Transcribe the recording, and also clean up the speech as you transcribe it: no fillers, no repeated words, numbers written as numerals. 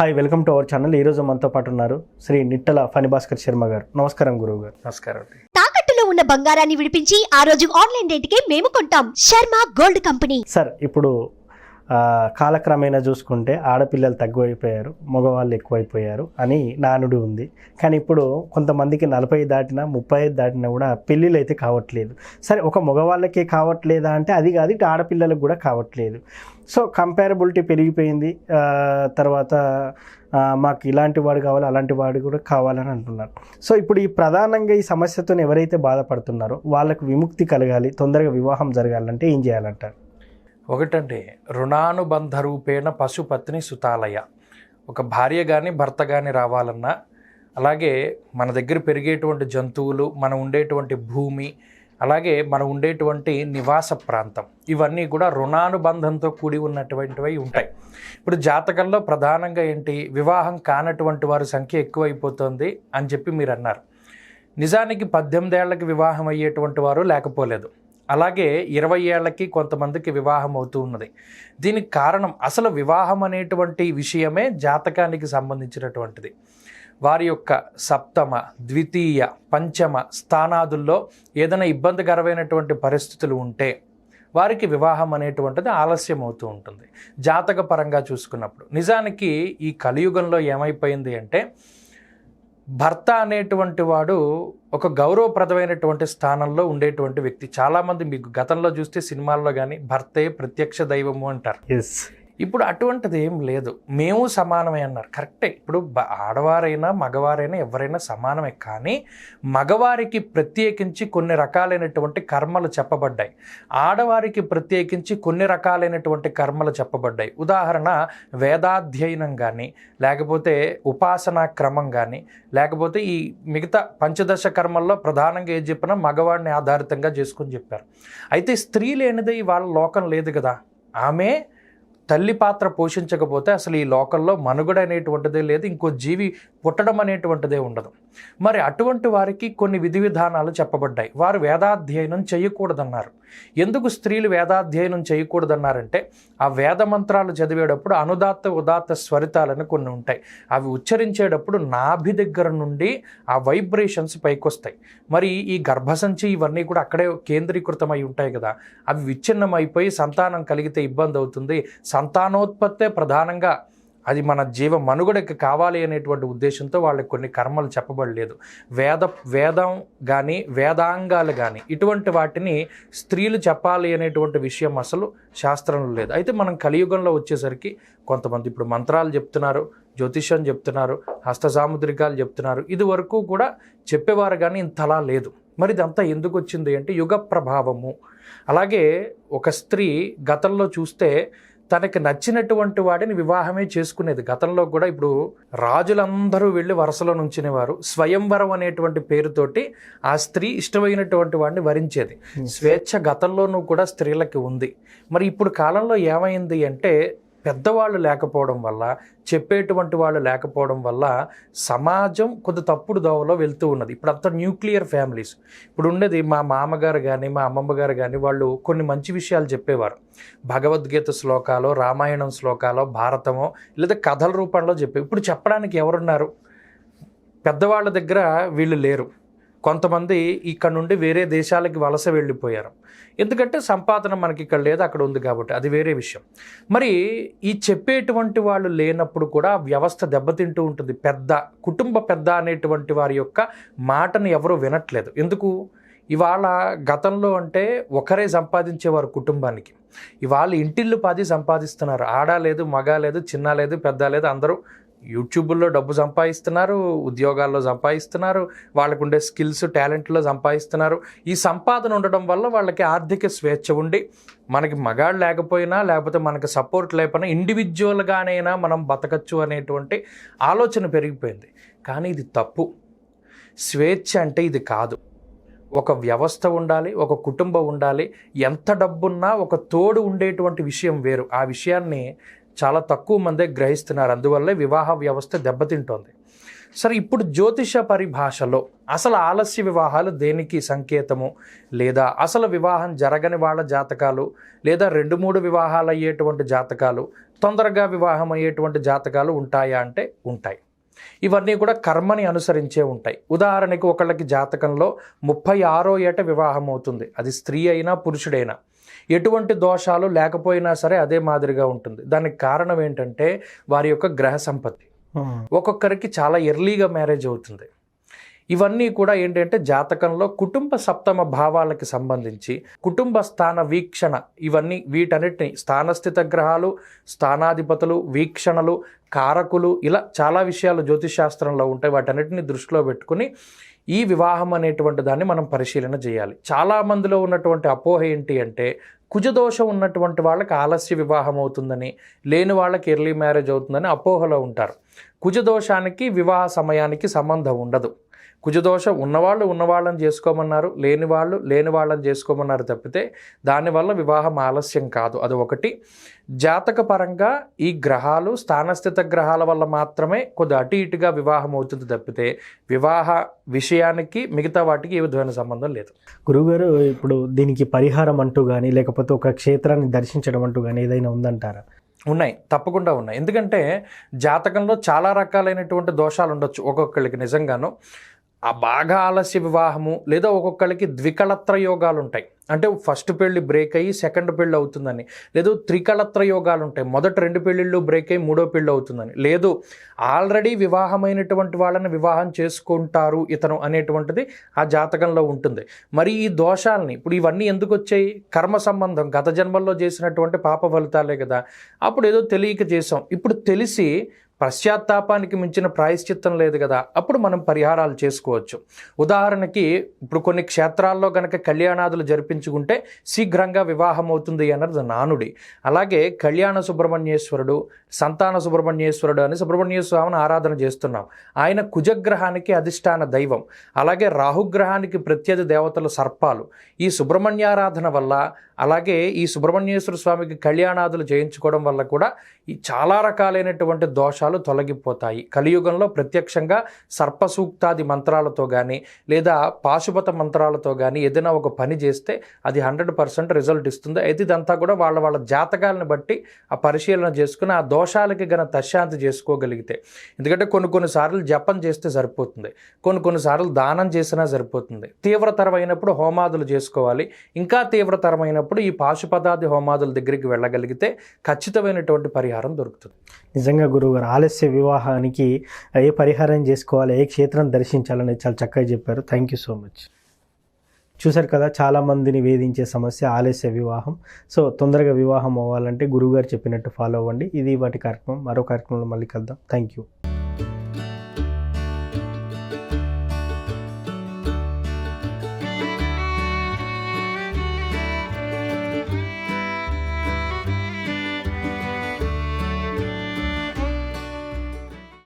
Hi, welcome to our channel. ఈరోజు మనతో పాటు ఉన్నారు శ్రీ నిట్టల ఫణిభాస్కర్ శర్మ గారు. నమస్కారం గురువు గారు. నమస్కారం. తాకట్టులో ఉన్న బంగారాన్ని విడిపించి ఆ రోజు ఆన్లైన్ రేటుకే మేము కొంటాం. Sharma gold company. సార్, ఇప్పుడు కాలక్రమేణా చూసుకుంటే ఆడపిల్లలు తక్కువైపోయారు, మగవాళ్ళు ఎక్కువైపోయారు అని నానుడు ఉంది. కానీ ఇప్పుడు కొంతమందికి 40 దాటినా 35 దాటినా కూడా పెళ్ళిళ్ళు అయితే కావట్లేదు. సరే, ఒక మగవాళ్ళకే కావట్లేదా అంటే అది కాదు, ఇటు ఆడపిల్లలకు కూడా కావట్లేదు. సో కంపారబిలిటీ పెరిగిపోయింది. తర్వాత మాకు ఇలాంటి వాడు కావాలి, అలాంటి వాడు కూడా కావాలని అంటున్నారు. సో ఇప్పుడు ఈ ప్రధానంగా ఈ సమస్యతో ఎవరైతే బాధపడుతున్నారో వాళ్ళకు విముక్తి కలగాలి, తొందరగా వివాహం జరగాలంటే ఏం చేయాలంటారు? ఒకటంటే రుణానుబంధ రూపేణ పశుపత్ని సుతాలయ. ఒక భార్య కానీ భర్త కానీ రావాలన్నా, అలాగే మన దగ్గర పెరిగేటువంటి జంతువులు, మనం ఉండేటువంటి భూమి, అలాగే మనం ఉండేటువంటి నివాస ప్రాంతం, ఇవన్నీ కూడా రుణానుబంధంతో కూడి ఉన్నటువంటివి ఉంటాయి. ఇప్పుడు జాతకంలో ప్రధానంగా ఏంటి, వివాహం కానటువంటి వారి సంఖ్య ఎక్కువైపోతుంది అని చెప్పి మీరు అన్నారు. నిజానికి 18 ఏళ్లకి వివాహం అయ్యేటువంటి వారు లేకపోలేదు, అలాగే 20 ఏళ్లకి కొంతమందికి వివాహం అవుతూ ఉన్నది. దీనికి కారణం అసలు వివాహం అనేటువంటి విషయమే జాతకానికి సంబంధించినటువంటిది. వారి యొక్క సప్తమ, ద్వితీయ, పంచమ స్థానాదుల్లో ఏదైనా ఇబ్బందికరమైనటువంటి పరిస్థితులు ఉంటే వారికి వివాహం అనేటువంటిది ఆలస్యం అవుతూ ఉంటుంది జాతక పరంగా చూసుకున్నప్పుడు. నిజానికి ఈ కలియుగంలో ఏమైపోయింది అంటే, భర్త అనేటువంటి వాడు ఒక గౌరవప్రదమైనటువంటి స్థానంలో ఉండేటువంటి వ్యక్తి. చాలామంది మీకు గతంలో చూస్తే సినిమాల్లో కానీ భర్తే ప్రత్యక్ష దైవము అంటారు. ఎస్, ఇప్పుడు అటువంటిది ఏం లేదు. మేము సమానమే అన్నారు, కరెక్టే. ఇప్పుడు ఆడవారైనా మగవారైనా ఎవరైనా సమానమే. కానీ మగవారికి ప్రత్యేకించి కొన్ని రకాలైనటువంటి కర్మలు చెప్పబడ్డాయి, ఆడవారికి ప్రత్యేకించి కొన్ని రకాలైనటువంటి కర్మలు చెప్పబడ్డాయి. ఉదాహరణ, వేదాధ్యయనం కానీ, లేకపోతే ఉపాసనా క్రమం కానీ, లేకపోతే ఈ మిగతా పంచదశ కర్మల్లో ప్రధానంగా ఏది చెప్పినా మగవాడిని ఆధారితంగా చేసుకొని చెప్పారు. అయితే స్త్రీ లేనిదే వాళ్ళ లోకం లేదు కదా. ఆమె తల్లి పాత్ర పోషించకపోతే అసలు ఈ లోకంలో మనుగడ అనేటువంటిదే లేదు, ఇంకో జీవి పుట్టడం అనేటువంటిదే ఉండదు. మరి అటువంటి వారికి కొన్ని విధి విధానాలు చెప్పబడ్డాయి. వారు వేదాధ్యయనం చేయకూడదన్నారు. ఎందుకు స్త్రీలు వేదాధ్యయనం చేయకూడదన్నారంటే, ఆ వేద మంత్రాలు చదివేటప్పుడు అనుదాత్త ఉదాత్త స్వరితాలని కొన్ని ఉంటాయి. అవి ఉచ్చరించేటప్పుడు నాభి దగ్గర నుండి ఆ వైబ్రేషన్స్ పైకొస్తాయి. మరి ఈ గర్భసంచి ఇవన్నీ కూడా అక్కడే కేంద్రీకృతమై ఉంటాయి కదా, అవి విచ్ఛిన్నమైపోయి సంతానం కలిగితే ఇబ్బంది అవుతుంది. సంతానోత్పత్తే ప్రధానంగా అది మన జీవ మనుగడకి కావాలి అనేటువంటి ఉద్దేశంతో వాళ్ళకి కొన్ని కర్మలు చెప్పబడలేదు. వేదం కానీ వేదాంగాలు కానీ ఇటువంటి వాటిని స్త్రీలు చెప్పాలి అనేటువంటి విషయం అసలు శాస్త్రంలో లేదు. అయితే మనం కలియుగంలో వచ్చేసరికి కొంతమంది ఇప్పుడు మంత్రాలు చెప్తున్నారు, జ్యోతిష్యం చెప్తున్నారు, హస్త సాముద్రికాలు చెప్తున్నారు. ఇది వరకు కూడా చెప్పేవారు కానీ ఇంతలా లేదు. మరి ఇదంతా ఎందుకు వచ్చింది అంటే యుగ ప్రభావము. అలాగే ఒక స్త్రీ గతంలో చూస్తే తనకి నచ్చినటువంటి వాడిని వివాహమే చేసుకునేది. గతంలో కూడా ఇప్పుడు రాజులందరూ వెళ్ళి వరుసలో నుంచినవారు. స్వయంవరం అనేటువంటి పేరుతోటి ఆ స్త్రీ ఇష్టమైనటువంటి వాడిని వరించేది. స్వేచ్ఛ గతంలోనూ కూడా స్త్రీలకి ఉంది. మరి ఇప్పుడు కాలంలో ఏమైంది అంటే, పెద్దవాళ్ళు లేకపోవడం వల్ల, చెప్పేటువంటి వాళ్ళు లేకపోవడం వల్ల సమాజం కొద్ది తప్పుడు దోవలో వెళ్తూ ఉన్నది. ఇప్పుడు అంతా న్యూక్లియర్ ఫ్యామిలీస్. ఇప్పుడు ఉండేది మా మామగారు కానీ మా అమ్మమ్మ గారు కానీ వాళ్ళు కొన్ని మంచి విషయాలు చెప్పేవారు. భగవద్గీత శ్లోకాలు, రామాయణం శ్లోకాలు, భారతమో లేదా కథల రూపంలో చెప్పే. ఇప్పుడు చెప్పడానికి ఎవరున్నారు? పెద్దవాళ్ళ దగ్గర వీళ్ళు లేరు. కొంతమంది ఇక్కడ నుండి వేరే దేశాలకి వలస వెళ్ళిపోయారు. ఎందుకంటే సంపాదన మనకి ఇక్కడ లేదు, అక్కడ ఉంది కాబట్టి, అది వేరే విషయం. మరి ఈ చెప్పేటువంటి వాళ్ళు లేనప్పుడు కూడా వ్యవస్థ దెబ్బతింటూ ఉంటుంది. కుటుంబ పెద్ద అనేటువంటి వారి యొక్క మాటను ఎవరూ వినట్లేదు. ఎందుకు? ఇవాళ గతంలో అంటే ఒకరే సంపాదించేవారు కుటుంబానికి, ఇవాళ ఇంటిల్లు 10 సంపాదిస్తున్నారు. ఆడ లేదు, మగ లేదు, చిన్న లేదు, పెద్ద లేదు, అందరూ యూట్యూబ్లో డబ్బు సంపాదిస్తున్నారు, ఉద్యోగాల్లో సంపాదిస్తున్నారు, వాళ్ళకు ఉండే స్కిల్స్ టాలెంట్లో సంపాదిస్తున్నారు. ఈ సంపాదన ఉండడం వల్ల వాళ్ళకి ఆర్థిక స్వేచ్ఛ ఉండి, మనకి మగాడు లేకపోయినా లేకపోతే మనకి సపోర్ట్ లేకపోయినా ఇండివిజువల్గానైనా మనం బతకచ్చు అనేటువంటి ఆలోచన పెరిగిపోయింది. కానీ ఇది తప్పు. స్వేచ్ఛ అంటే ఇది కాదు. ఒక వ్యవస్థ ఉండాలి, ఒక కుటుంబం ఉండాలి. ఎంత డబ్బున్నా ఒక తోడు ఉండేటువంటి విషయం వేరు. ఆ విషయాన్ని చాలా తక్కువ మందే గ్రహిస్తున్నారు. అందువల్లే వివాహ వ్యవస్థ దెబ్బతింటోంది. సరే, ఇప్పుడు జ్యోతిష పరిభాషలో అసలు ఆలస్య వివాహాలు దేనికి సంకేతము, లేదా అసలు వివాహం జరగని వాళ్ళ జాతకాలు, లేదా 2-3 వివాహాలు అయ్యేటువంటి జాతకాలు, తొందరగా వివాహం అయ్యేటువంటి జాతకాలు ఉంటాయా అంటే ఉంటాయి. ఇవన్నీ కూడా కర్మని అనుసరించే ఉంటాయి. ఉదాహరణకి ఒకళ్ళకి జాతకంలో 36వ ఏట వివాహం అవుతుంది, అది స్త్రీ అయినా పురుషుడైనా, ఎటువంటి దోషాలు లేకపోయినా సరే అదే మాదిరిగా ఉంటుంది. దానికి కారణం ఏంటంటే వారి యొక్క గ్రహ సంపత్తి. ఒక్కొక్కరికి చాలా ఎర్లీగా మ్యారేజ్ అవుతుంది. ఇవన్నీ కూడా ఏంటంటే జాతకంలో కుటుంబ సప్తమ భావాలకి సంబంధించి కుటుంబ స్థాన వీక్షణ, ఇవన్నీ వీటన్నిటిని స్థానస్థిత గ్రహాలు, స్థానాధిపతులు, వీక్షణలు, కారకులు, ఇలా చాలా విషయాలు జ్యోతిష్ శాస్త్రంలో ఉంటాయి. వాటన్నిటిని దృష్టిలో పెట్టుకుని ఈ వివాహం అనేటువంటి దాన్ని మనం పరిశీలన చేయాలి. చాలా మందిలో ఉన్నటువంటి అపోహ ఏంటి అంటే కుజదోషం ఉన్నటువంటి వాళ్ళకి ఆలస్య వివాహం అవుతుందని, లేని వాళ్ళకి ఎర్లీ మ్యారేజ్ అవుతుందని అపోహలో ఉంటారు. కుజదోషానికి వివాహ సమయానికి సంబంధం ఉండదు. కుజదోషం ఉన్నవాళ్ళు ఉన్నవాళ్ళని చేసుకోమన్నారు, లేని వాళ్ళని చేసుకోమన్నారు తప్పితే దానివల్ల వివాహం ఆలస్యం కాదు. అది ఒకటి. జాతక పరంగా ఈ గ్రహాలు స్థానస్థిత గ్రహాల వల్ల మాత్రమే కొద్ది అటు ఇటుగా వివాహం అవుతుంది తప్పితే వివాహ విషయానికి మిగతా వాటికి ఏ విధమైన సంబంధం లేదు. గురువుగారు, ఇప్పుడు దీనికి పరిహారం అంటూ కానీ లేకపోతే ఒక క్షేత్రాన్ని దర్శించడం అంటూ కానీ ఏదైనా ఉందంటారా? ఉన్నాయి, తప్పకుండా ఉన్నాయి. ఎందుకంటే జాతకంలో చాలా రకాలైనటువంటి దోషాలు ఉండొచ్చు. ఒక్కొక్కరికి నిజంగాను ఆ బాగా ఆలస్య వివాహము, లేదా ఒక్కొక్కరికి ద్వికళత్ర యోగాలు ఉంటాయి. అంటే ఫస్ట్ పెళ్లి బ్రేక్ అయ్యి సెకండ్ పెళ్లి అవుతుందని, లేదు త్రికళత్ర యోగాలు ఉంటాయి, మొదటి 2 పెళ్లిళ్ళు బ్రేక్ అయ్యి 3వ పెళ్లి అవుతుందని, లేదు ఆల్రెడీ వివాహమైనటువంటి వాళ్ళని వివాహం చేసుకుంటారు ఇతను అనేటువంటిది ఆ జాతకంలో ఉంటుంది. మరి ఈ దోషాలని ఇప్పుడు ఇవన్నీ ఎందుకు వచ్చాయి? కర్మ సంబంధం, గత జన్మల్లో చేసినటువంటి పాప ఫలితాలే కదా. అప్పుడు ఏదో తెలియక చేసాం, ఇప్పుడు తెలిసి పశ్చాత్తాపానికి మించిన ప్రాయశ్చిత్తం లేదు కదా, అప్పుడు మనం పరిహారాలు చేసుకోవచ్చు. ఉదాహరణకి ఇప్పుడు కొన్ని క్షేత్రాల్లో కనుక కళ్యాణాదులు జరిపించుకుంటే శీఘ్రంగా వివాహం అవుతుంది అన్నది నానుడి. అలాగే కళ్యాణ సుబ్రహ్మణ్యేశ్వరుడు, సంతాన సుబ్రహ్మణ్యేశ్వరుడు అని సుబ్రహ్మణ్య స్వామిని ఆరాధన చేస్తున్నాం. ఆయన కుజగ్రహానికి అధిష్టాన దైవం. అలాగే రాహుగ్రహానికి ప్రత్యర్థి దేవతలు సర్పాలు. ఈ సుబ్రహ్మణ్యారాధన వల్ల, అలాగే ఈ సుబ్రహ్మణ్యేశ్వర స్వామికి కళ్యాణాదులు చేయించుకోవడం వల్ల కూడా ఈ చాలా రకాలైనటువంటి దోషాలు తొలగిపోతాయి. కలియుగంలో ప్రత్యక్షంగా సర్పసూక్తాది మంత్రాలతో కానీ లేదా పాశుపత మంత్రాలతో కానీ ఏదైనా ఒక పని చేస్తే అది 100% రిజల్ట్ ఇస్తుంది. అయితే ఇదంతా కూడా వాళ్ళ జాతకాలను బట్టి ఆ పరిశీలన చేసుకుని ఆ దోషాలకి గన తశాంతి చేసుకోగలిగితే. ఎందుకంటే కొన్నిసార్లు జపం చేస్తే సరిపోతుంది, కొన్నిసార్లు దానం చేసినా సరిపోతుంది. తీవ్రతరమైనప్పుడు హోమాదులు చేసుకోవాలి. ఇంకా తీవ్రతరమైనప్పుడు ఈ పాశుపతాది హోమాదుల దగ్గరికి వెళ్ళగలిగితే ఖచ్చితమైనటువంటి పరిహారం దొరుకుతుంది. నిజంగా గురువుగారు, ఆలస్య వివాహానికి ఏ పరిహారం చేసుకోవాలి, ఏ క్షేత్రం దర్శించాలని చాలా చక్కగా చెప్పారు. Thank you so much. చూశారు కదా, చాలామందిని వేధించే సమస్య ఆలస్య వివాహం. సో తొందరగా వివాహం అవ్వాలంటే గురువుగారు చెప్పినట్టు ఫాలో అవ్వండి. ఇది వాటి కార్యక్రమం. మరో కార్యక్రమంలో మళ్ళీ కలుద్దాం. Thank you.